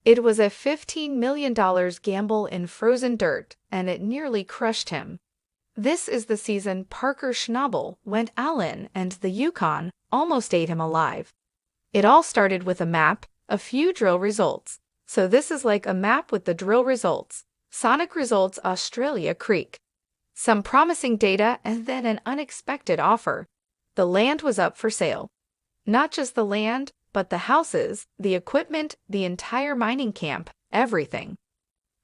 It was a $15 million gamble in frozen dirt, and it nearly crushed him. This is the season Parker Schnabel went all in, and the Yukon almost ate him alive. It all started with a map, a few drill results. So this is like a map with the drill results. Sonic results Australia Creek. Some promising data and then an unexpected offer. The land was up for sale. Not just the land, but the houses, the equipment, the entire mining camp, everything.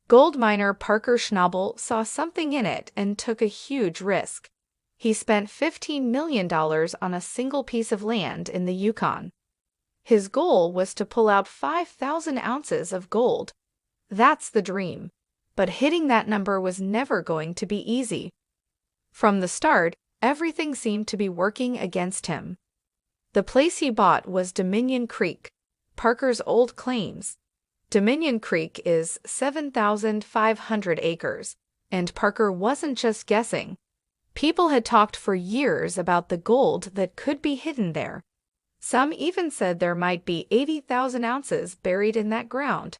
Gold miner Parker Schnabel saw something in it and took a huge risk. He spent $15 million on a single piece of land in the Yukon. His goal was to pull out 5,000 ounces of gold. That's the dream. But hitting that number was never going to be easy. From the start, everything seemed to be working against him. The place he bought was Dominion Creek, Parker's old claims. Dominion Creek is 7,500 acres, and Parker wasn't just guessing. People had talked for years about the gold that could be hidden there. Some even said there might be 80,000 ounces buried in that ground.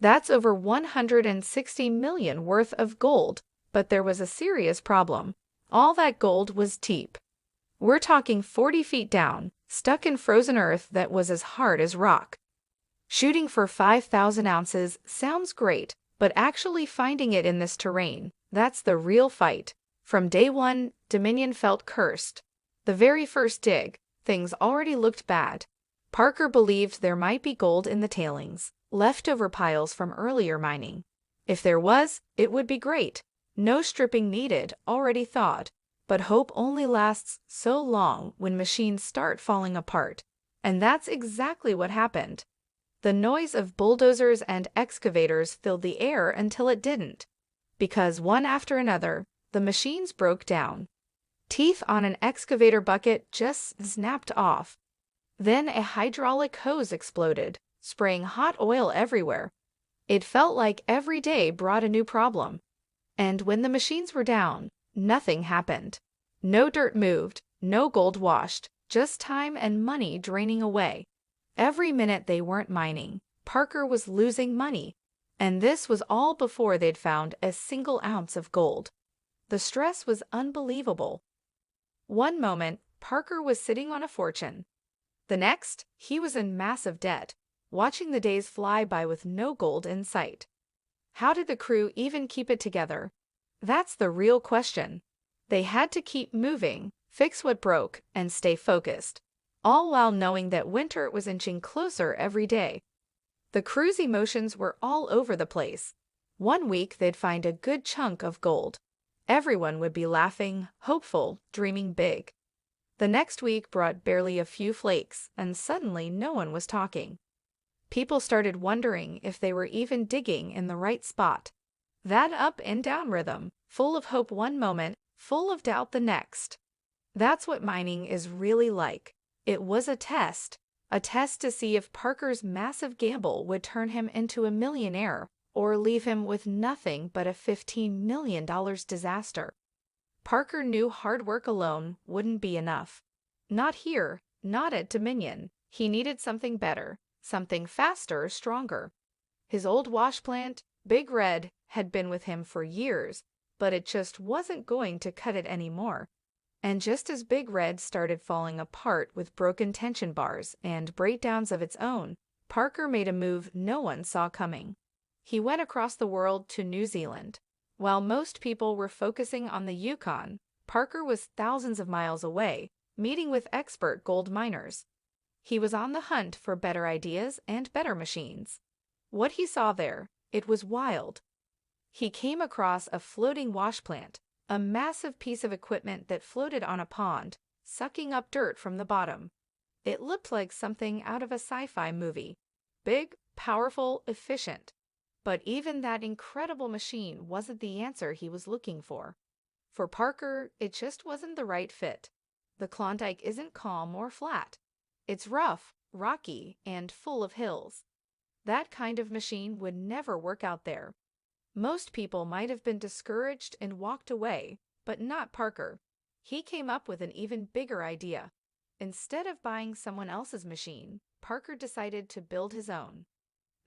That's over 160 million worth of gold, but there was a serious problem. All that gold was deep. We're talking 40 feet down, stuck in frozen earth that was as hard as rock. Shooting for 5,000 ounces sounds great, but actually finding it in this terrain, that's the real fight. From day one, Dominion felt cursed. The very first dig, things already looked bad. Parker believed there might be gold in the tailings, leftover piles from earlier mining. If there was, it would be great. No stripping needed, already thawed. But hope only lasts so long when machines start falling apart. And that's exactly what happened. The noise of bulldozers and excavators filled the air until it didn't. Because one after another, the machines broke down. Teeth on an excavator bucket just snapped off. Then a hydraulic hose exploded, spraying hot oil everywhere. It felt like every day brought a new problem. And when the machines were down, nothing happened. No dirt moved, no gold washed, just time and money draining away. Every minute they weren't mining, Parker was losing money. And this was all before they'd found a single ounce of gold. The stress was unbelievable. One moment, Parker was sitting on a fortune. The next, he was in massive debt, watching the days fly by with no gold in sight. How did the crew even keep it together? That's the real question. They had to keep moving, fix what broke, and stay focused, all while knowing that winter was inching closer every day. The crew's emotions were all over the place. One week they'd find a good chunk of gold. Everyone would be laughing, hopeful, dreaming big. The next week brought barely a few flakes, and suddenly no one was talking. People started wondering if they were even digging in the right spot. That up and down rhythm, full of hope one moment, full of doubt the next. That's what mining is really like. It was a test to see if Parker's massive gamble would turn him into a millionaire or leave him with nothing but a $15 million disaster. Parker knew hard work alone wouldn't be enough. Not here, not at Dominion. He needed something better, something faster, stronger. His old wash plant, Big Red, had been with him for years, but it just wasn't going to cut it anymore. And just as Big Red started falling apart with broken tension bars and breakdowns of its own, Parker made a move no one saw coming. He went across the world to New Zealand. While most people were focusing on the Yukon, Parker was thousands of miles away, meeting with expert gold miners. He was on the hunt for better ideas and better machines. What he saw there, it was wild. He came across a floating wash plant, a massive piece of equipment that floated on a pond, sucking up dirt from the bottom. It looked like something out of a sci-fi movie. Big, powerful, efficient. But even that incredible machine wasn't the answer he was looking for. For Parker, it just wasn't the right fit. The Klondike isn't calm or flat. It's rough, rocky, and full of hills. That kind of machine would never work out there. Most people might have been discouraged and walked away, but not Parker. He came up with an even bigger idea. Instead of buying someone else's machine, Parker decided to build his own.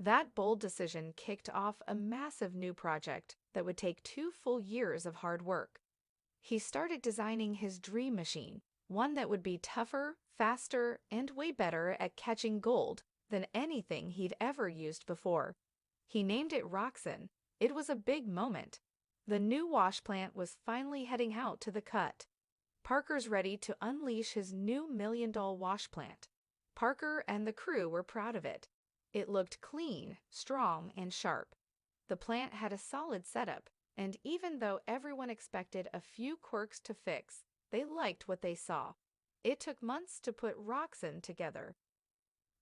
That bold decision kicked off a massive new project that would take 2 full years of hard work. He started designing his dream machine, one that would be tougher, faster, and way better at catching gold than anything he'd ever used before. He named it Roxanne. It was a big moment. The new wash plant was finally heading out to the cut. Parker's ready to unleash his new $1 million wash plant. Parker and the crew were proud of it. It looked clean, strong, and sharp. The plant had a solid setup, and even though everyone expected a few quirks to fix, they liked what they saw. It took months to put Roxanne together.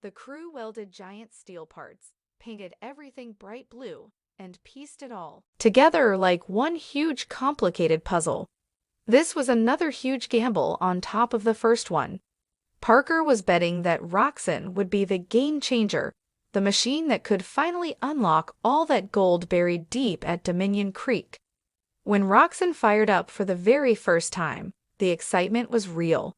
The crew welded giant steel parts, painted everything bright blue, and pieced it all together like one huge complicated puzzle. This was another huge gamble on top of the first one. Parker was betting that Roxanne would be the game changer, the machine that could finally unlock all that gold buried deep at Dominion Creek. When Roxanne fired up for the very first time, the excitement was real.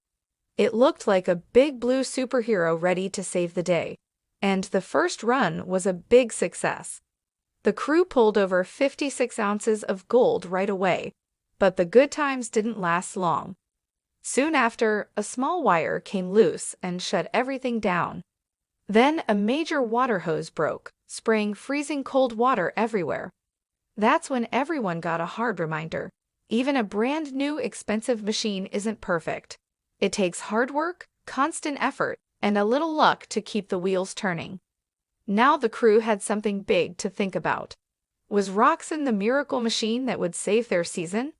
It looked like a big blue superhero ready to save the day, and the first run was a big success. The crew pulled over 56 ounces of gold right away, but the good times didn't last long. Soon after, a small wire came loose and shut everything down. Then a major water hose broke, spraying freezing cold water everywhere. That's when everyone got a hard reminder. Even a brand new expensive machine isn't perfect. It takes hard work, constant effort, and a little luck to keep the wheels turning. Now the crew had something big to think about. Was Roxanne the miracle machine that would save their season?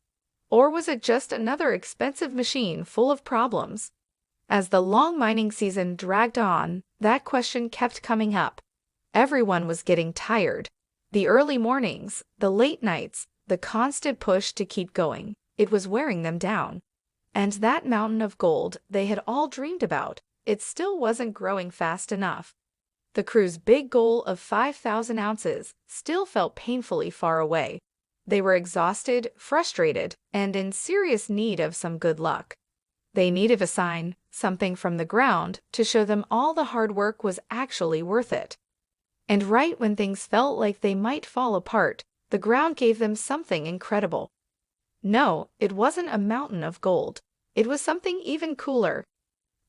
Or was it just another expensive machine full of problems? As the long mining season dragged on, that question kept coming up. Everyone was getting tired. The early mornings, the late nights, the constant push to keep going, it was wearing them down. And that mountain of gold they had all dreamed about, it still wasn't growing fast enough. The crew's big goal of 5,000 ounces still felt painfully far away. They were exhausted, frustrated, and in serious need of some good luck. They needed a sign, something from the ground, to show them all the hard work was actually worth it. And right when things felt like they might fall apart, the ground gave them something incredible. No, it wasn't a mountain of gold. It was something even cooler.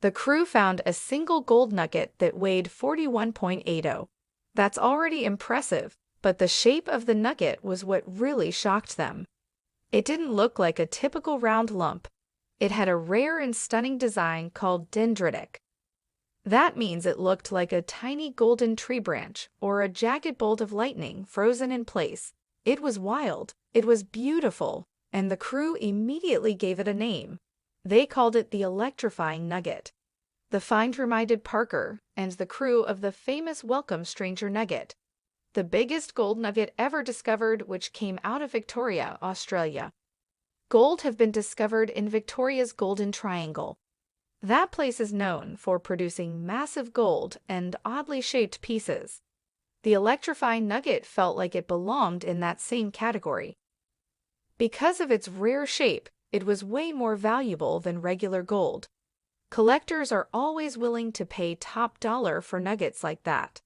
The crew found a single gold nugget that weighed 41.80. That's already impressive, but the shape of the nugget was what really shocked them. It didn't look like a typical round lump. It had a rare and stunning design called dendritic. That means it looked like a tiny golden tree branch or a jagged bolt of lightning frozen in place. It was wild, it was beautiful, and the crew immediately gave it a name. They called it the electrifying nugget. The find reminded Parker and the crew of the famous Welcome Stranger nugget, the biggest gold nugget ever discovered, which came out of Victoria, Australia. Gold have been discovered in Victoria's Golden Triangle. That place is known for producing massive gold and oddly shaped pieces. The electrifying nugget felt like it belonged in that same category. Because of its rare shape, it was way more valuable than regular gold. Collectors are always willing to pay top dollar for nuggets like that.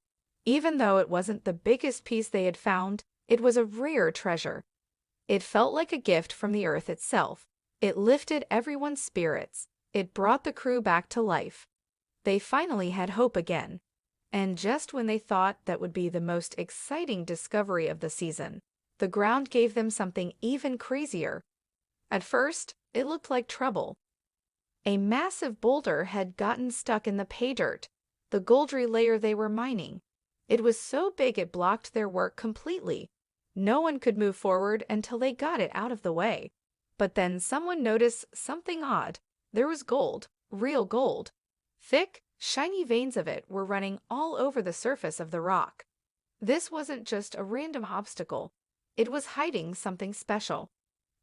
Even though it wasn't the biggest piece they had found, it was a rare treasure. It felt like a gift from the earth itself. It lifted everyone's spirits. It brought the crew back to life. They finally had hope again. And just when they thought that would be the most exciting discovery of the season, the ground gave them something even crazier. At first, it looked like trouble. A massive boulder had gotten stuck in the pay dirt, the goldry layer they were mining. It was so big it blocked their work completely. No one could move forward until they got it out of the way. But then someone noticed something odd. There was gold, real gold. Thick, shiny veins of it were running all over the surface of the rock. This wasn't just a random obstacle. It was hiding something special.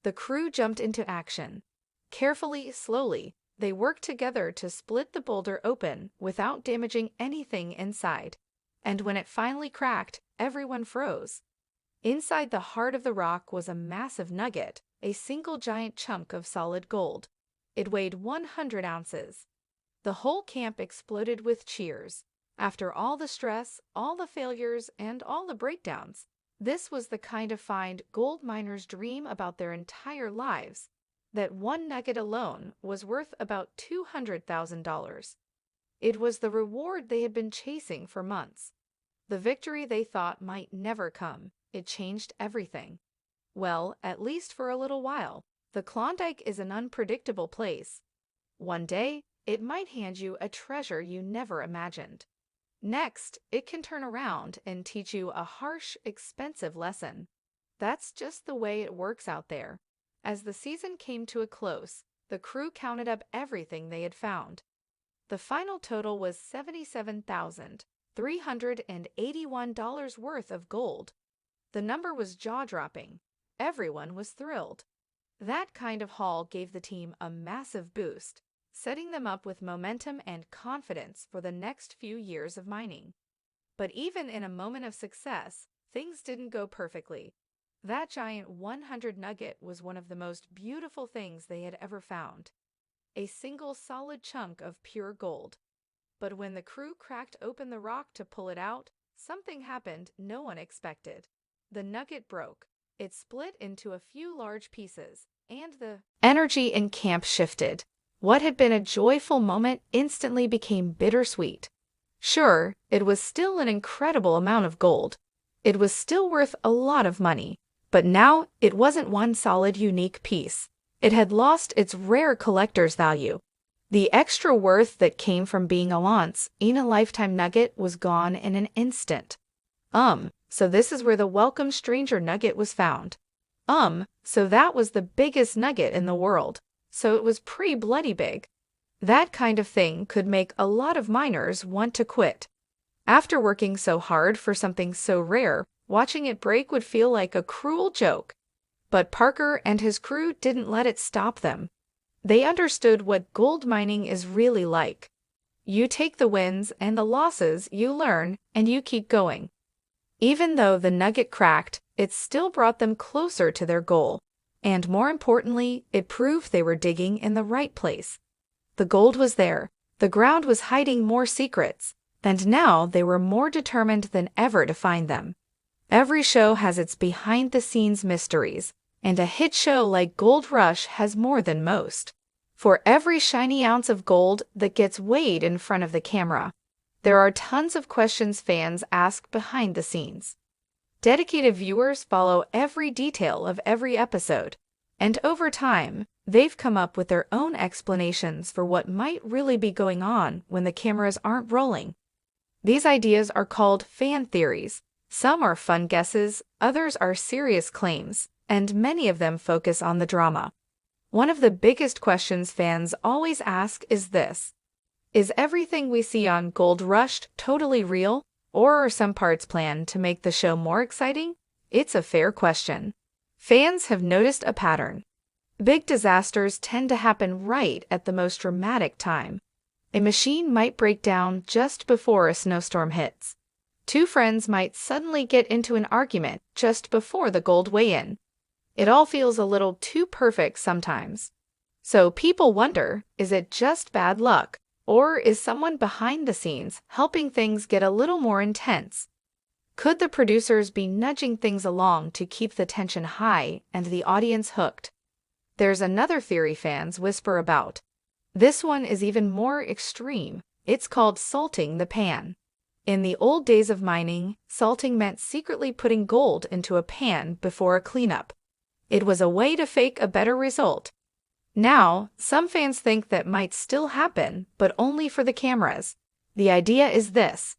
The crew jumped into action. Carefully, slowly, they worked together to split the boulder open without damaging anything inside. And when it finally cracked, everyone froze. Inside the heart of the rock was a massive nugget, a single giant chunk of solid gold. It weighed 100 ounces. The whole camp exploded with cheers. After all the stress, all the failures, and all the breakdowns, this was the kind of find gold miners dream about their entire lives. That one nugget alone was worth about $200,000. It was the reward they had been chasing for months. The victory they thought might never come. It changed everything. Well, at least for a little while. The Klondike is an unpredictable place. One day, it might hand you a treasure you never imagined. Next, it can turn around and teach you a harsh, expensive lesson. That's just the way it works out there. As the season came to a close, the crew counted up everything they had found. The final total was $77,381 worth of gold. The number was jaw-dropping. Everyone was thrilled. That kind of haul gave the team a massive boost, setting them up with momentum and confidence for the next few years of mining. But even in a moment of success, things didn't go perfectly. That giant 100 nugget was one of the most beautiful things they had ever found. A single solid chunk of pure gold. But when the crew cracked open the rock to pull it out, something happened no one expected. The nugget broke. It split into a few large pieces, and the energy in camp shifted. What had been a joyful moment instantly became bittersweet. Sure, it was still an incredible amount of gold. It was still worth a lot of money. But now it wasn't one solid, unique piece. It had lost its rare collector's value. The extra worth that came from being a once-in-a-lifetime nugget was gone in an instant. So this is where the welcome stranger nugget was found. So that was the biggest nugget in the world. So it was pretty bloody big. That kind of thing could make a lot of miners want to quit. After working so hard for something so rare, watching it break would feel like a cruel joke. But Parker and his crew didn't let it stop them. They understood what gold mining is really like. You take the wins and the losses, you learn, and you keep going. Even though the nugget cracked, it still brought them closer to their goal. And more importantly, it proved they were digging in the right place. The gold was there. The ground was hiding more secrets. And now they were more determined than ever to find them. Every show has its behind-the-scenes mysteries, and a hit show like Gold Rush has more than most. For every shiny ounce of gold that gets weighed in front of the camera, there are tons of questions fans ask behind the scenes. Dedicated viewers follow every detail of every episode, and over time, they've come up with their own explanations for what might really be going on when the cameras aren't rolling. These ideas are called fan theories. Some are fun guesses, others are serious claims, and many of them focus on the drama. One of the biggest questions fans always ask is this: is everything we see on Gold Rush totally real, or are some parts planned to make the show more exciting? It's a fair question. Fans have noticed a pattern. Big disasters tend to happen right at the most dramatic time. A machine might break down just before a snowstorm hits. Two friends might suddenly get into an argument just before the gold weigh-in. It all feels a little too perfect sometimes. So people wonder, is it just bad luck, or is someone behind the scenes helping things get a little more intense? Could the producers be nudging things along to keep the tension high and the audience hooked? There's another theory fans whisper about. This one is even more extreme. It's called salting the pan. In the old days of mining, salting meant secretly putting gold into a pan before a cleanup. It was a way to fake a better result. Now, some fans think that might still happen, but only for the cameras. The idea is this: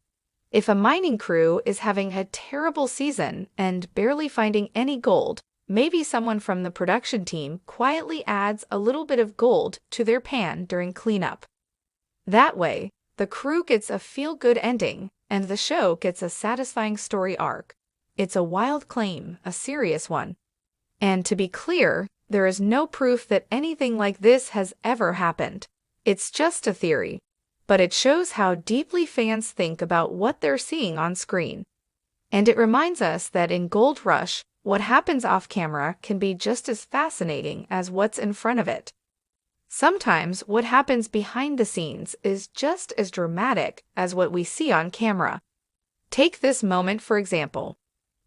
if a mining crew is having a terrible season and barely finding any gold, maybe someone from the production team quietly adds a little bit of gold to their pan during cleanup. That way, the crew gets a feel-good ending, and the show gets a satisfying story arc. It's a wild claim, a serious one. And to be clear, there is no proof that anything like this has ever happened. It's just a theory. But it shows how deeply fans think about what they're seeing on screen. And it reminds us that in Gold Rush, what happens off camera can be just as fascinating as what's in front of it. Sometimes what happens behind the scenes is just as dramatic as what we see on camera. Take this moment for example.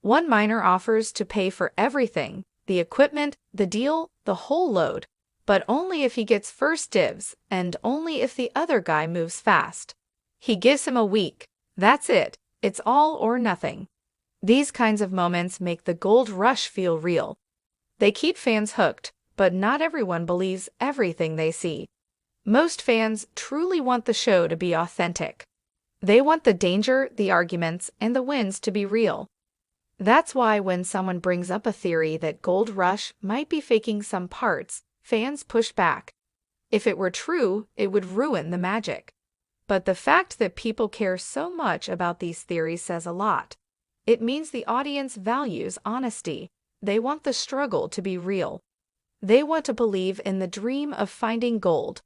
One miner offers to pay for everything, the equipment, the deal, the whole load, but only if he gets first dibs and only if the other guy moves fast. He gives him a week. That's it. It's all or nothing. These kinds of moments make the gold rush feel real. They keep fans hooked, but not everyone believes everything they see. Most fans truly want the show to be authentic. They want the danger, the arguments, and the wins to be real. That's why when someone brings up a theory that Gold Rush might be faking some parts, fans push back. If it were true, it would ruin the magic. But the fact that people care so much about these theories says a lot. It means the audience values honesty. They want the struggle to be real. They want to believe in the dream of finding gold.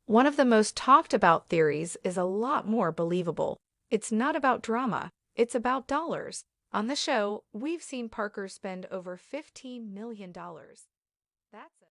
One of the most talked about theories is a lot more believable. It's not about drama, it's about dollars. On the show, we've seen Parker spend over $15 million. That's